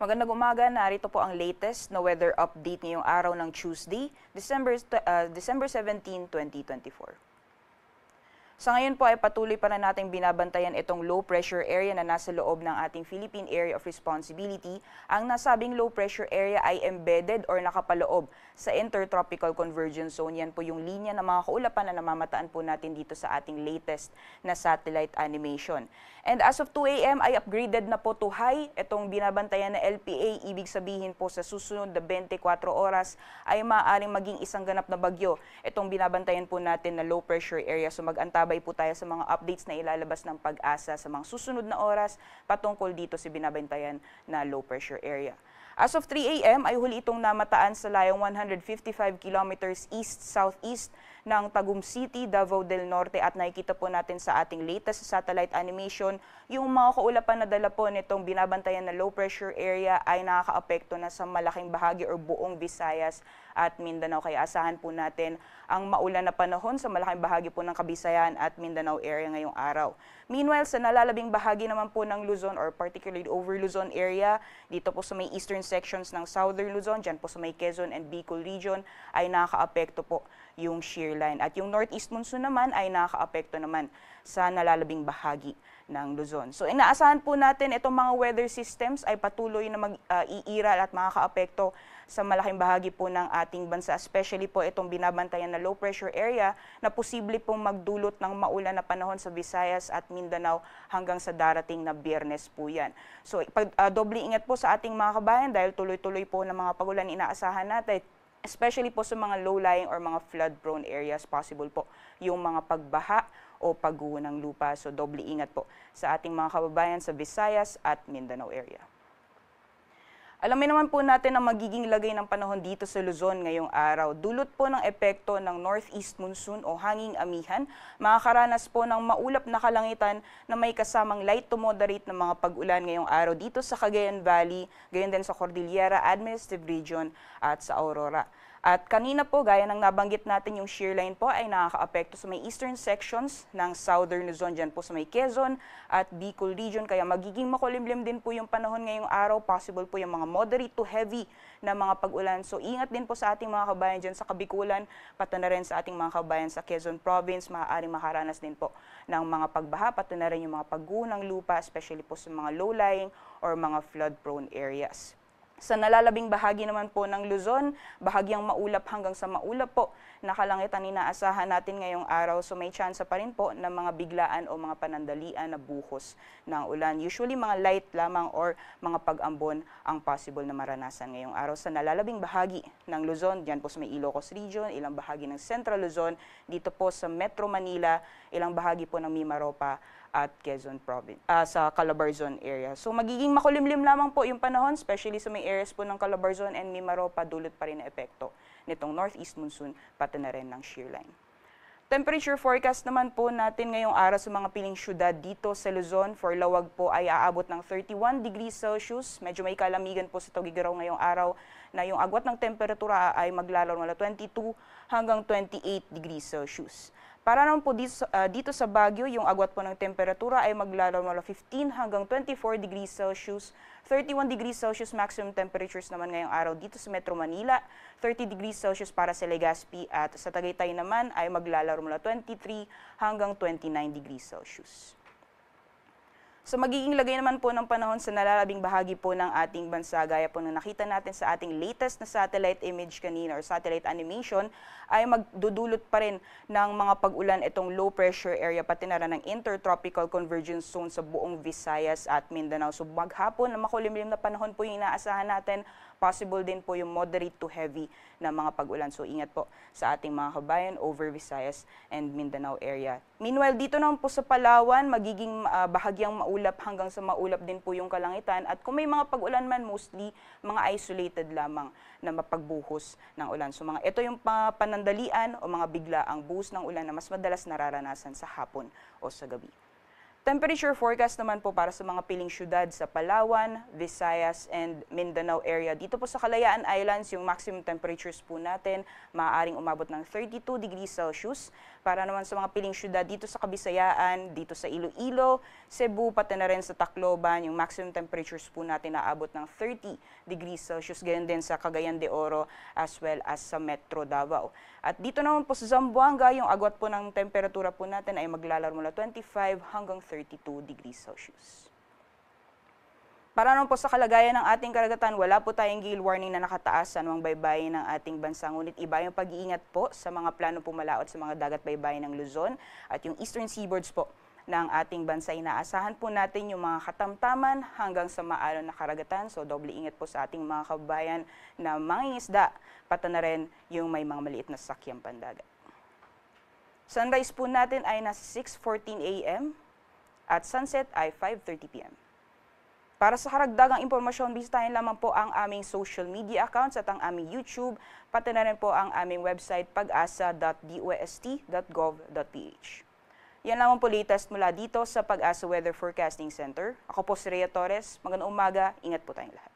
Magandang umaga, narito po ang latest na weather update ngayong araw ng Tuesday, December 17, 2024. Sa ngayon po ay patuloy pa na nating binabantayan itong low pressure area na nasa loob ng ating Philippine Area of Responsibility. Ang nasabing low pressure area ay embedded or nakapaloob sa Intertropical Convergence Zone. Yan po yung linya ng mga kaulapan na namamataan po natin dito sa ating latest na satellite animation. And as of 2 a.m. ay upgraded na po to high itong binabantayan na LPA. Ibig sabihin po sa susunod na 24 oras ay maaaring maging isang ganap na bagyo itong binabantayan po natin na low pressure area. So mag-antabay po tayo sa mga updates na ilalabas ng Pag-asa sa mga susunod na oras patungkol dito sa binabantayan na low pressure area. As of 3 a.m. ay huli itong namataan sa layong 155 kilometers east-southeast ng Tagum City, Davao del Norte, at nakikita po natin sa ating latest satellite animation yung mga kaulapan na dala po nitong binabantayan na low pressure area ay nakakaapekto na sa malaking bahagi or buong Visayas at Mindanao. Kaya asahan po natin ang maulan na panahon sa malaking bahagi po ng Kabisayan at Mindanao area ngayong araw. Meanwhile, sa nalalabing bahagi naman po ng Luzon or particularly over Luzon area, dito po sa may eastern sections ng Southern Luzon, dyan po sa may Quezon and Bicol region, ay nakakaapekto po yung shear line. At yung northeast monsoon naman ay nakakaapekto naman sa nalalabing bahagi ng Luzon. So inaasahan po natin itong mga weather systems ay patuloy na mag-iiral at makakaapekto sa malaking bahagi po ng ating bansa, especially po itong binabantayan na low pressure area na posible pong magdulot ng maulan na panahon sa Visayas at Mindanao hanggang sa darating na Biyernes po yan. So doble ingat po sa ating mga kabayan dahil tuloy-tuloy po ng mga pagulan inaasahan natin, especially po sa mga low-lying or mga flood-prone areas, possible po yung mga pagbaha o pagguho ng lupa. So doble ingat po sa ating mga kababayan sa Visayas at Mindanao area. Alamin naman po natin ang magiging lagay ng panahon dito sa Luzon ngayong araw. Dulot po ng epekto ng northeast monsoon o hanging amihan, makakaranas po ng maulap na kalangitan na may kasamang light to moderate na mga pag-ulan ngayong araw dito sa Cagayan Valley, gayon din sa Cordillera Administrative Region at sa Aurora. At kanina po, gaya ng nabanggit natin, yung shear line po ay nakakaapekto sa may eastern sections ng Southern Luzon, dyan po sa may Quezon at Bicol region. Kaya magiging makulimlim din po yung panahon ngayong araw. Possible po yung mga moderate to heavy na mga pag-ulan. So ingat din po sa ating mga kabayan dyan sa Kabikulan, pati na rin sa ating mga kabayan sa Quezon Province. Maaaring makaranas din po ng mga pagbaha, pati na rin yung mga pagguho ng lupa, especially po sa mga low-lying or mga flood-prone areas. Sa nalalabing bahagi naman po ng Luzon, bahagyang maulap hanggang sa maulap po na kalangitan inaasahan natin ngayong araw. So may tsansa pa rin po ng mga biglaan o mga panandalian na buhos ng ulan. Usually mga light lamang or mga pag-ambon ang possible na maranasan ngayong araw sa nalalabing bahagi ng Luzon. Diyan po sa may Ilocos Region, ilang bahagi ng Central Luzon, dito po sa Metro Manila, ilang bahagi po ng Mimaropa at Quezon Province, sa Calabarzon area. So magiging makulimlim lamang po yung panahon, especially sa may areas po ng Calabarzon and Mimaropa, dulot pa rin na epekto nitong northeast monsoon, pati na rin ng shear line. Temperature forecast naman po natin ngayong araw sa mga piling syudad dito sa Luzon. For Lawag po ay aabot ng 31 degrees Celsius. Medyo may kalamigan po sa Tugigaraw ngayong araw na yung agwat ng temperatura ay maglalaro mula 22 hanggang 28 degrees Celsius. Para naman po dito sa Baguio, yung agwat po ng temperatura ay maglalaro mula 15 hanggang 24 degrees Celsius. 31 degrees Celsius maximum temperatures naman ngayong araw dito sa Metro Manila. 30 degrees Celsius para sa Legazpi at sa Tagaytay naman ay maglalaro mula 23 hanggang 29 degrees Celsius. So magiging lagay naman po ng panahon sa nalalabing bahagi po ng ating bansa, gaya po na nakita natin sa ating latest na satellite image kanina or satellite animation, ay magdudulot pa rin ng mga pag-ulan itong low pressure area pati na rin ng Intertropical Convergence Zone sa buong Visayas at Mindanao. So maghapon na makulimlim na panahon po yung inaasahan natin, possible din po yung moderate to heavy na mga pag-ulan. So ingat po sa ating mga kabayan over Visayas and Mindanao area. Meanwhile, dito naman po sa Palawan, magiging bahagyang maulap hanggang sa maulap din po yung kalangitan. At kung may mga pag-ulan man, mostly mga isolated lamang na mapagbuhos ng ulan. So ito yung panandalian o mga biglaang buhos ng ulan na mas madalas nararanasan sa hapon o sa gabi. Temperature forecast naman po para sa mga piling syudad sa Palawan, Visayas, and Mindanao area. Dito po sa Kalayaan Islands, yung maximum temperatures po natin maaaring umabot ng 32 degrees Celsius. Para naman sa mga piling syudad dito sa Kabisayaan, dito sa Iloilo, Cebu, pati na rin sa Tacloban, yung maximum temperatures po natin naabot ng 30 degrees Celsius. Ganyan din sa Cagayan de Oro as well as sa Metro Davao. At dito naman po sa Zamboanga, yung agwat po ng temperatura po natin ay maglalaro mula 25 hanggang 32 degrees Celsius. Para naman po sa kalagayan ng ating karagatan, wala po tayong gale warning na nakataas sa anumang baybayin ng ating bansa. Ngunit iba yung pag-iingat po sa mga plano pumalaot sa mga dagat baybayin ng Luzon at yung eastern seaboards po ng ating bansa. Inaasahan po natin yung mga katamtaman hanggang sa maalon na karagatan. So doble ingat po sa ating mga kababayan na mangingisda, pati na rin yung may mga maliit na sakyang pandagat. Sunrise po natin ay nasa 6:14 a.m. at sunset ay 5:30 p.m. Para sa karagdagang impormasyon, bisitahin lamang po ang aming social media accounts at ang aming YouTube, pati na rin po ang aming website pag-asa.dost.gov.ph. Yan lamang po latest mula dito sa Pag-asa Weather Forecasting Center. Ako po si Rhea Torres. Magandang umaga. Ingat po tayong lahat.